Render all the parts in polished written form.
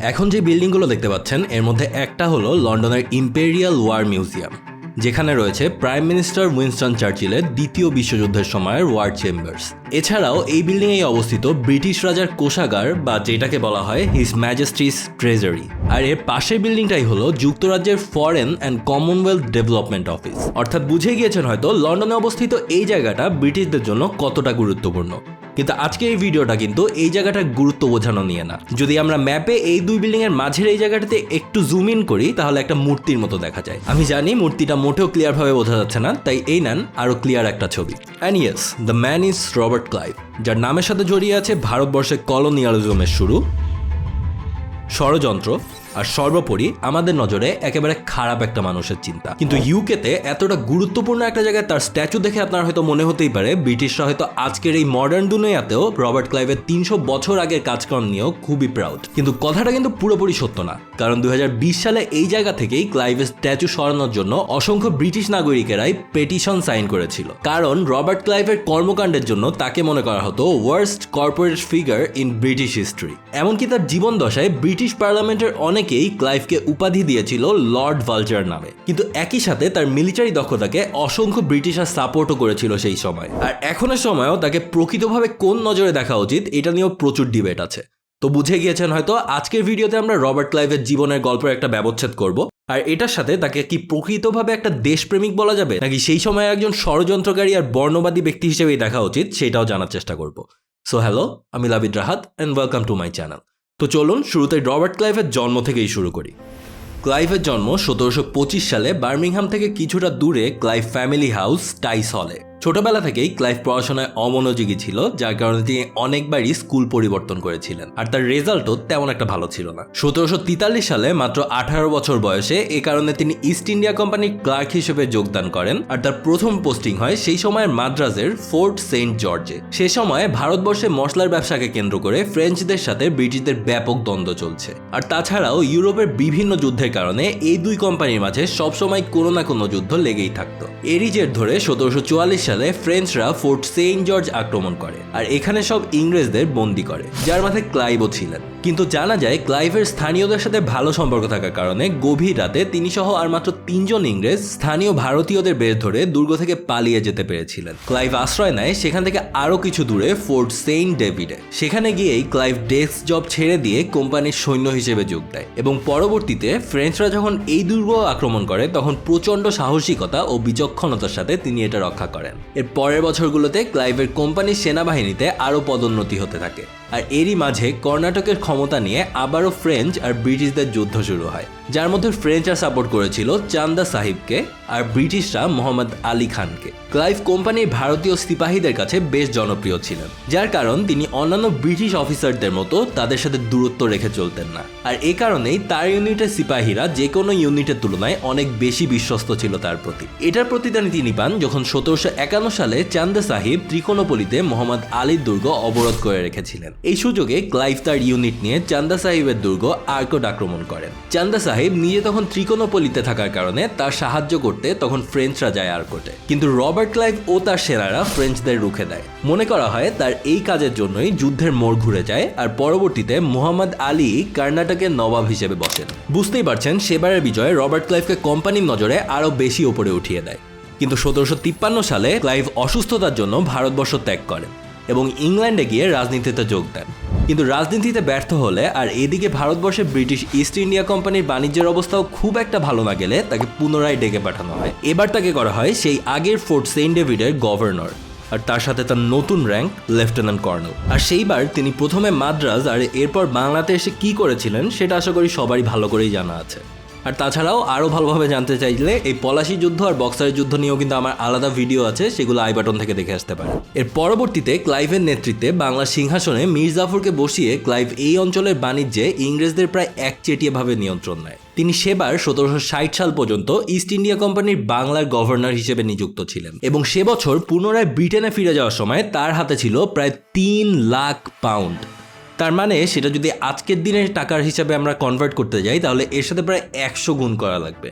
এখন যে বিল্ডিংগুলো দেখতে পাচ্ছেন এর মধ্যে একটা হলো লন্ডনের ইম্পেরিয়াল ওয়ার মিউজিয়াম, যেখানে রয়েছে প্রাইম মিনিস্টার উইনস্টন চার্চিলের দ্বিতীয় বিশ্বযুদ্ধের সময়ের ওয়ার চেম্বার্স। এছাড়াও এই বিল্ডিংয়েই অবস্থিত ব্রিটিশ রাজার কোষাগার বা যেটাকে বলা হয় হিজ ম্যাজেস্টিস ট্রেজারি। আর এর পাশের বিল্ডিংটাই হলো যুক্তরাজ্যের foreign and Commonwealth development office. অর্থাৎ বুঝে গিয়েছেন হয়তো লন্ডনে অবস্থিত এই জায়গাটা ব্রিটিশদের জন্য কতটা গুরুত্বপূর্ণ। কিন্তু আজকে এই ভিডিওটা কিন্তু এই জায়গাটার গুরুত্ব বোঝানো নিয়ে না। যদি আমরা ম্যাপে এই দুই বিল্ডিং এর মাঝের এই জায়গাটাতে একটু জুম ইন করি তাহলে একটা মূর্তির মতো দেখা যায়। আমি জানি মূর্তিটা মোটেও ক্লিয়ার ভাবে বোঝা যাচ্ছে না, তাই এই নেন আরো ক্লিয়ার একটা ছবি। And yes, the man is Robert Clive, যার নামের সাথে জড়িয়ে আছে ভারতবর্ষের কলোনিয়ালিজমের শুরু, ষড়যন্ত্র আর সর্বোপরি আমাদের নজরে একেবারে খারাপ একটা মানুষের চিন্তা। কিন্তু ইউকেতে এতটা গুরুত্বপূর্ণ একটা জায়গায় তার স্ট্যাচু দেখে আপনার হয়তো মনে হতেই পারে ব্রিটিশরা হয়তো আজকের এই মডার্ন দুনিয়াতেও রবার্ট ক্লাইভের 300 বছর আগের কাজকর্ম নিয়েও খুবই প্রাউড। কিন্তু কথাটা কিন্তু পুরোপুরি সত্য না, কারণ 2020 সালে এই জায়গা থেকেই ক্লাইভের স্ট্যাচু সরানোর জন্য অসংখ্য ব্রিটিশ নাগরিকেরাই পেটিশন সাইন করেছিল, কারণ রবার্ট ক্লাইভের কর্মকাণ্ডের জন্য তাকে মনে করা হতো worst corporate figure in British history. এমনকি তার জীবন দশায় ব্রিটিশ পার্লামেন্টের অনেকেই ক্লাইভকে উপাধি দিয়েছিল লর্ড ভালচার নামে। কিন্তু একই সাথে তার মিলিটারি দক্ষতাকে অসংখ্য ব্রিটিশার সাপোর্টও করেছিল সেই সময়। আর এখনের সময়ও তাকে প্রকৃতভাবে কোন নজরে দেখা উচিত এটা নিয়েও প্রচুর ডিবেট আছে। তো বুঝে গিয়েছেন হয়তো আজকের ভিডিওতে আমরা রবার্ট ক্লাইভের জীবনের গল্পের একটা ব্যবচ্ছেদ করব, আর এটার সাথে তাকে কি প্রকৃতভাবে একটা দেশপ্রেমিক বলা যাবে নাকি সেই সময় একজন ষড়যন্ত্রকারী আর বর্ণবাদী ব্যক্তি হিসেবেই দেখা উচিত সেটাও জানার চেষ্টা করব। সো হ্যালো, আমি Labid Rahat and welcome to my channel. তো চলুন শুরুতে রবার্ট ক্লাইভের জন্ম থেকেই শুরু করি। ক্লাইভের জন্ম 1725 সালে বার্মিংহাম থেকে কিছুটা দূরে ক্লাইভ ফ্যামিলি হাউস টাইস হলে। ছোটবেলা থেকেই ক্লাইভ পড়াশোনায় অমনোযোগী ছিল, যার কারণে তিনি অনেকবারই স্কুল পরিবর্তন করেছিলেন, আর তার রেজাল্টও তেমন একটা ভালো ছিল না। 1743 সালে মাত্র 18 বছর বয়সে এ কারণে তিনি ইস্ট ইন্ডিয়া কোম্পানির ক্লার্ক হিসেবে যোগদান করেন, আর তার প্রথম পোস্টিং হয় সেই সময়ের মাদ্রাজের ফোর্ট সেন্ট জর্জে। সে সময় ভারতবর্ষে মশলার ব্যবসাকে কেন্দ্র করে ফ্রেঞ্চদের সাথে ব্রিটিশদের ব্যাপক দ্বন্দ্ব চলছে, আর তাছাড়াও ইউরোপের বিভিন্ন যুদ্ধের কারণে এই দুই কোম্পানির মাঝে সবসময় কোনো না কোনো যুদ্ধ লেগেই থাকতো। এরই জের ধরে 1744 সালে ফ্রেঞ্চরা ফোর্ট সেন্ট জর্জ আক্রমণ করে আর এখানে সব ইংরেজদের বন্দী করে, যার মাঝে ক্লাইভও ছিলেন। কিন্তু জানা যায় ক্লাইভের স্থানীয়দের সাথে ভালো সম্পর্ক থাকার কারণে গভীর রাতে তিনি সহ আর মাত্র 3 জন ইংরেজ স্থানীয় ভারতীয়দের বের ধরে দুর্গ থেকে পালিয়ে যেতে পেরেছিলেন। ক্লাইভ আশ্রয় নেয় সেখান থেকে আরো কিছু দূরে ফোর্ট সেন্ট ডেভিডে। সেখানে গিয়েই ক্লাইভ ডেস্ক জব ছেড়ে দিয়ে কোম্পানির সৈন্য হিসেবে যোগ দেয়, এবং পরবর্তীতে ফ্রেঞ্চরা যখন এই দুর্গ আক্রমণ করে তখন প্রচন্ড সাহসিকতা ও বিচক্ষণতার সাথে তিনি এটা রক্ষা করেন। এর পরের বছরগুলোতে ক্লাইভের কোম্পানির সেনাবাহিনীতে আরও পদোন্নতি হতে থাকে, আর এরই মাঝে কর্ণাটকের ক্ষমতা নিয়ে আবারও ফ্রেঞ্চ আর ব্রিটিশদের যুদ্ধ শুরু হয়, যার মধ্যে ফ্রেঞ্চরা সাপোর্ট করেছিল চান্দা সাহিবকে আর ব্রিটিশরা মোহাম্মদ আলী খানকে। ক্লাইভ কোম্পানির ভারতীয় সিপাহীদের কাছে বেশ জনপ্রিয় ছিলেন, যার কারণ তিনি অন্যান্য ব্রিটিশ অফিসারদের মতো তাদের সাথে দূরত্ব রেখে চলতেন না, আর এ কারণেই তার ইউনিটের সিপাহীরা যে কোনো ইউনিটের তুলনায় অনেক বেশি বিশ্বস্ত ছিল তার প্রতি। এটার প্রতিদানে তিনি পান যখন 1751 সালে চান্দা সাহিব ত্রিকোণপল্লীতে মোহাম্মদ আলীর দুর্গ অবরোধ করে রেখেছিলেন। এই সুযোগে ক্লাইভ তার ইউনিট নিয়ে চান্দা সাহিবের দুর্গ আর্কট আক্রমণ করেন। চান্দা সাহিব নিজে তখন ত্রিকোণপল্লীতে থাকার কারণে তার সাহায্য করতে তখন ফ্রেঞ্চরা যায় আর্কটে, কিন্তু রবার্ট ক্লাইভ ও তার সেনারা ফ্রেঞ্চদের রুখে দেয়। মনে করা হয় তার এই কাজের জন্যই যুদ্ধের মোড় ঘুরে যায়, আর পরবর্তীতে মোহাম্মদ আলী কর্ণাটকের নবাব হিসেবে বসেন। বুঝতেই পারছেন সেবারের বিজয় রবার্ট ক্লাইভকে কোম্পানির নজরে আরও বেশি ওপরে উঠিয়ে দেয়। কিন্তু 1753 সালে ক্লাইভ অসুস্থতার জন্য ভারতবর্ষ ত্যাগ করেন এবং ইংল্যান্ডে গিয়ে রাজনীতিতে যোগ দেন। কিন্তু রাজনীতিতে ব্যর্থ হলে আর এদিকে ভারতবর্ষে ব্রিটিশ ইস্ট ইন্ডিয়া কোম্পানির বাণিজ্যের অবস্থাও খুব একটা ভালো না গেলে তাকে পুনরায় ডেকে পাঠানো হয়। এবার তাকে করা হয় সেই আগের ফোর্ট সেন্ট ডেভিডের গভর্নর, আর তার সাথে তার নতুন র্যাঙ্ক লেফটেন্যান্ট কর্নেল। আর সেইবার তিনি প্রথমে মাদ্রাজ আর এরপর বাংলাতে এসে কি করেছিলেন সেটা আশা করি সবারই ভালো করেই জানা আছে। আর তাছাড়াও আরও ভালোভাবে জানতে চাইলে এই পলাশি যুদ্ধ আর বক্সারের যুদ্ধ নিয়েও কিন্তু আমার আলাদা ভিডিও আছে, সেগুলো আই বাটন থেকে দেখে আসতে পারেন। এর পরবর্তীতে ক্লাইভের নেতৃত্বে বাংলার সিংহাসনে মীর জাফরকে বসিয়ে ক্লাইভ এই অঞ্চলের বাণিজ্যে ইংরেজদের প্রায় একচেটিয়াভাবে নিয়ন্ত্রণ নেয়। তিনি সেবার 1760 সাল পর্যন্ত ইস্ট ইন্ডিয়া কোম্পানির বাংলার গভর্নর হিসেবে নিযুক্ত ছিলেন, এবং সে বছর পুনরায় ব্রিটেনে ফিরে যাওয়ার সময় তার হাতে ছিল প্রায় 3 লাখ পাউন্ড। তার মানে সেটা যদি আজকের দিনের টাকার হিসাবে আমরা কনভার্ট করতে যাই তাহলে এর সাথে প্রায় 100 গুণ করা লাগবে।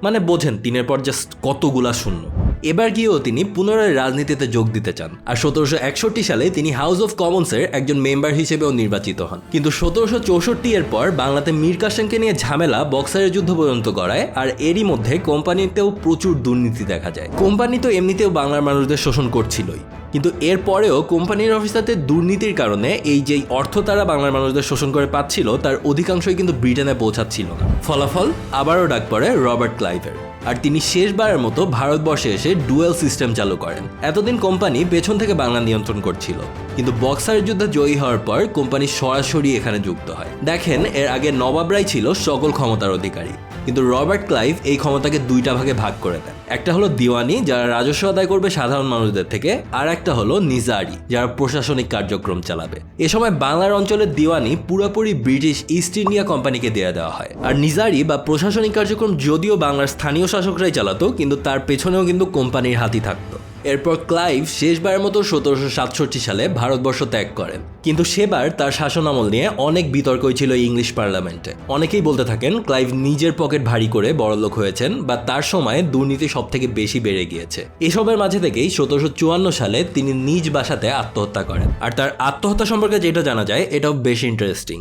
মানে বোঝেন 3-এর পর জাস্ট কতগুলা শূন্য। এবার গিয়েও তিনি পুনরায় রাজনীতিতে যোগ দিতে চান। আর 1761 সালে তিনি হাউস অফ কমন্সের একজন মেম্বার হিসেবেও নির্বাচিত হন। কিন্তু 1764 এর পর বাংলাতে মীর কাসেমকে নিয়ে ঝামেলা বক্সারের যুদ্ধ পর্যন্ত গড়ায়। আর এরই মধ্যে কোম্পানিতেও প্রচুর দুর্নীতি দেখা যায়। কোম্পানি তো এমনিতেও বাংলার মানুষদের শোষণ করছিলই, কিন্তু এরপরেও কোম্পানির অফিসারদের দুর্নীতির কারণে এই যে অর্থ তারা বাংলার মানুষদের শোষণ করে পাচ্ছিল তার অধিকাংশই কিন্তু ব্রিটেনে পৌঁছাচ্ছিল না। ফলাফল আবারও ডাক পড়ে রবার্ট ক্লাইভের, আর তিনি শেষবারের মতো ভারতবর্ষে এসে ডুয়েল সিস্টেম চালু করেন। এতদিন কোম্পানি পেছন থেকে বাংলা নিয়ন্ত্রণ করছিল, কিন্তু বক্সারের যুদ্ধে জয়ী হওয়ার পর কোম্পানি সরাসরি এখানে যুক্ত হয়। দেখেন, এর আগে নবাবরাই ছিল সকল ক্ষমতার অধিকারী, কিন্তু রবার্ট ক্লাইভ এই ক্ষমতাকে দুইটা ভাগে ভাগ করে দেন। একটা হলো দিওয়ানি, যারা রাজস্ব আদায় করবে সাধারণ মানুষদের থেকে, আর একটা হলো নিজারি, যারা প্রশাসনিক কার্যক্রম চালাবে। এ সময় বাংলার অঞ্চলের দিওয়ানি পুরোপুরি ব্রিটিশ ইস্ট ইন্ডিয়া কোম্পানিকে দিয়ে দেওয়া হয়। আর নিজারি বা প্রশাসনিক কার্যক্রম যদিও বাংলার স্থানীয় শাসকরাই চালাতো, কিন্তু তার পেছনেও কিন্তু কোম্পানির হাতই থাকতো। এরপর ক্লাইভ শেষবারের মতো 1767 সালে ভারতবর্ষ ত্যাগ করেন, কিন্তু সেবার তার শাসন আমল নিয়ে অনেক বিতর্কই ছিল ইংলিশ পার্লামেন্টে। অনেকেই বলতে থাকেন ক্লাইভ নিজের পকেট ভারী করে বড়লোক হয়েছেন, বা তার সময় দুর্নীতি সব থেকে বেশি বেড়ে গিয়েছে। এসবের মাঝে থেকেই 1754 সালে তিনি নিজ বাসাতে আত্মহত্যা করেন। আর তার আত্মহত্যা সম্পর্কে যেটা জানা যায় এটাও বেশ ইন্টারেস্টিং।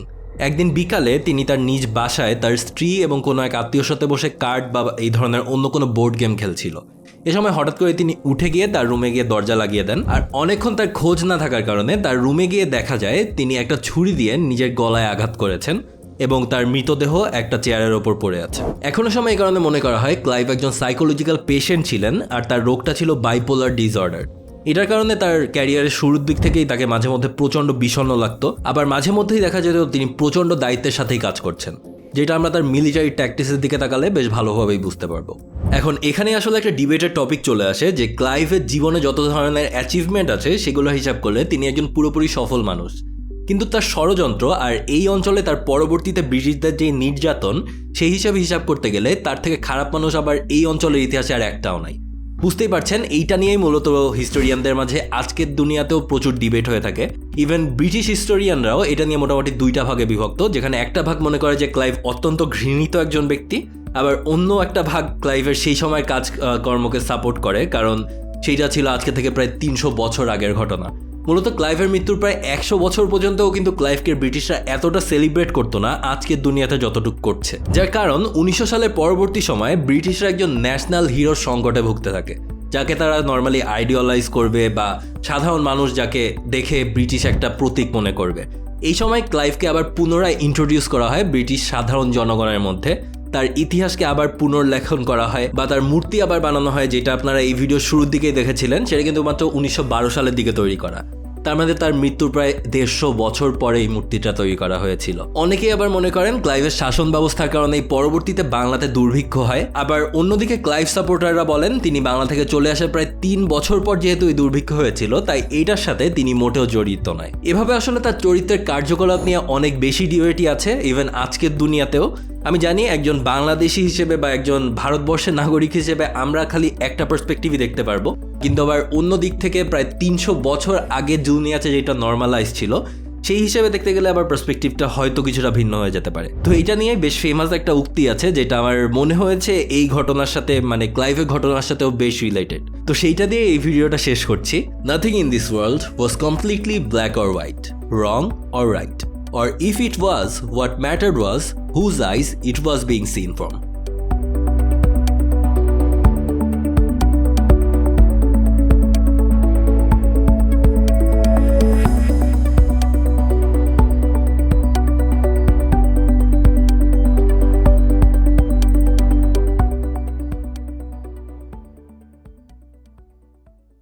একদিন বিকালে তিনি তার নিজ বাসায় তার স্ত্রী এবং কোনো এক আত্মীয়র সাথে বসে কার্ড বা এই ধরনের অন্য কোনো বোর্ড গেম খেলছিল। এ সময় হঠাৎ করে তিনি উঠে গিয়ে তার রুমে গিয়ে দরজা লাগিয়ে দেন। আর অনেকক্ষণ তার খোঁজ না থাকার কারণে তার রুমে গিয়ে দেখা যায় তিনি একটা ছুরি দিয়ে নিজের গলায় আঘাত করেছেন এবং তার মৃতদেহ একটা চেয়ারের ওপর পড়ে আছে। এখনো সময় এই কারণে মনে করা হয় ক্লাইভ একজন সাইকোলজিক্যাল পেশেন্ট ছিলেন, আর তার রোগটা ছিল বাইপোলার ডিসঅর্ডার। এটার কারণে তার ক্যারিয়ারের শুরুর দিক থেকেই তাকে মাঝে মধ্যে প্রচণ্ড বিষণ্ণ লাগতো, আবার মাঝে মধ্যেই দেখা যেত তিনি প্রচণ্ড দায়িত্বের সাথেই কাজ করছেন, যেটা আমরা তার মিলিটারি ট্যাকটিক্সের দিকে তাকালে বেশ ভালোভাবেই বুঝতে পারবো। এখন এখানে আসলে একটা ডিবেটের টপিক চলে আসে যে ক্লাইভের জীবনে যত ধরনের অ্যাচিভমেন্ট আছে সেগুলো হিসাব করলে তিনি একজন পুরোপুরি সফল মানুষ, কিন্তু তার ষড়যন্ত্র আর এই অঞ্চলে তার পরবর্তীতে ব্রিটিশদের যে নির্যাতন সেই হিসাবে হিসাব করতে গেলে তার থেকে খারাপ মানুষ আবার এই অঞ্চলের ইতিহাসে আর একটাও নাই। বুঝতেই পারছেন, এইটা নিয়েই মূলত হিস্টোরিয়ানদের মাঝে আজকের দুনিয়াতেও প্রচুর ডিবেট হয়ে থাকে। ইভেন ব্রিটিশ হিস্টোরিয়ানরাও এটা নিয়ে মোটামুটি দুইটা ভাগে বিভক্ত, যেখানে একটা ভাগ মনে করে যে ক্লাইভ অত্যন্ত ঘৃণিত একজন ব্যক্তি, আবার অন্য একটা ভাগ ক্লাইভের সেই সময় কাজ কর্মকে সাপোর্ট করে, কারণ সেইটা ছিল আজকে থেকে প্রায় 300 বছর আগের ঘটনা। মূলত ক্লাইভের মৃত্যুর প্রায় 100 বছর পর্যন্তও কিন্তু ক্লাইভকে ব্রিটিশরা এতটা সেলিব্রেট করতো না আজকের দুনিয়াতে যতটুকু করছে, যার কারণ 1900 সালের পরবর্তী সময়ে ব্রিটিশরা একজন ন্যাশনাল হিরোর সংকটে ভুগতে থাকে, যাকে তারা নর্মালি আইডিয়ালাইজ করবে বা সাধারণ মানুষ যাকে দেখে ব্রিটিশ একটা প্রতীক মনে করবে। এই সময় ক্লাইভকে আবার পুনরায় ইন্ট্রোডিউস করা হয় ব্রিটিশ সাধারণ জনগণের মধ্যে, তার ইতিহাসকে আবার পুনর্লেখন করা হয় বা তার মূর্তি আবার বানানো হয়, যেটা আপনারা এই ভিডিও শুরুর দিকেই দেখেছিলেন। সেটা কিন্তু মাত্র 1912 সালের দিকে তৈরি করা, তার মধ্যে তার মৃত্যুর প্রায় 150 বছর পরে এই মূর্তিটা তৈরি করা হয়েছিল। অনেকেই আবার মনে করেন ক্লাইভের শাসন ব্যবস্থার কারণে পরবর্তীতে বাংলাতে দুর্ভিক্ষ হয়, আবার অন্যদিকে ক্লাইভ সাপোর্টাররা বলেন তিনি বাংলা থেকে চলে আসার প্রায় 3 বছর পর যেহেতু এই দুর্ভিক্ষ হয়েছিল তাই এইটার সাথে তিনি মোটেও জড়িত নয়। এভাবে আসলে তার চরিত্রের কার্যকলাপ নিয়ে অনেক বেশি ডিবেটই আছে ইভেন আজকের দুনিয়াতেও। আমি জানি একজন বাংলাদেশি হিসেবে বা একজন ভারতবর্ষের নাগরিক হিসেবে আমরা খালি একটা পার্সপেক্টিভই দেখতে পারবো, কিন্তু আবার অন্য দিক থেকে প্রায় 300 বছর আগে দুনিয়াতে যেটা নর্মালাইজ ছিল সেই হিসেবে দেখতে গেলে আবার পার্সপেক্টিভটা হয়তো কিছুটা ভিন্ন হয়ে যেতে পারে। তো এটা নিয়ে বেশ ফেমাস একটা উক্তি আছে যেটা আমার মনে হয়েছে এই ঘটনার সাথে মানে ক্লাইভের ঘটনার সাথেও বেশ রিলেটেড। তো সেইটা দিয়ে এই ভিডিওটা শেষ করছি। Nothing in this world was completely black or white, wrong or right, or if it was, what mattered was whose eyes it was being seen from.